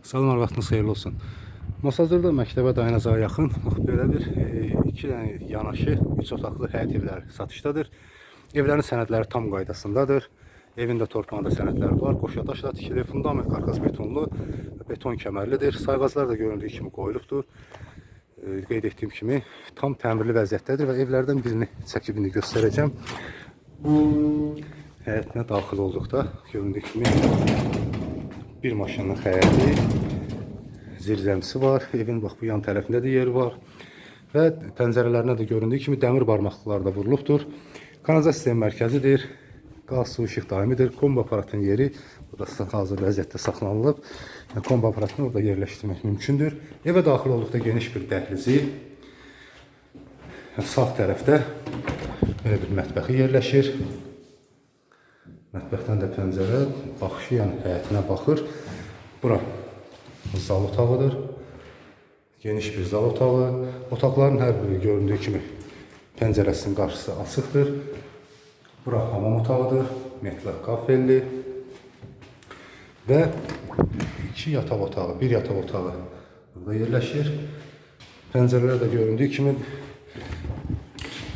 Salam, vaxtınız xeyirli olsun. Masazırda məktəbə dayanacağa yaxın belə bir iki dənə yanaşı 3 otaqlı həyət evləri satışdadır. Evlərin sənədləri tam qaydasındadır. Evində torpağında sənədləri var. Qoşadaşla tikili, fundament karkas betonlu, beton kəmərlidir. Sayğaclar da göründüyü kimi qoyulubdur. Qeyd etdiyim kimi tam təmirli vəziyyətdədir və evlərdən birini çəkib indi göstərəcəm. Həyətinə daxil olduqda göründüyü kimi bir maşının həyəti, zirzəmisi var. Evin bax bu yan tərəfində də yer var. Və pəncərələrinə də göründüyü kimi dəmir barmaqlıqlar da vurulubdur. Kanalizasiya sistemi mərkəzidir. Qaz, su, işıq daimidir. Kombi aparatın yeri burada hazır vəziyyətdə saxlanılıb. Kombi aparatını orada yerləşdirmək mümkündür. Evə daxil olduqda geniş bir dəhlizi, sağ tərəfdə belə bir mətbəxi yerləşir. Mətbəxdən də pəncərə baxışı, yəni həyətinə baxır. Bura zal otağıdır. Geniş bir zal otağı. Otaqların hər biri göründüyü kimi pəncərəsinin qarşısı açıqdır. Bura hamam otağıdır. Metal kafelli. Və iki yataq otağı, bir yataq otağı burada yerləşir. Pəncərələr də göründüyü kimi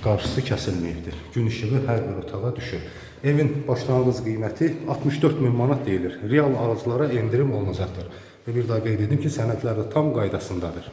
qarşısı kəsilməyibdir. Gün işığı hər bir otağa düşür. Evin başlanğıc qiyməti 64.000 manat deyilir. Real alıcılara endirim olunacaqdır. Və bir daha qeyd edim ki, sənədlər də tam qaydasındadır.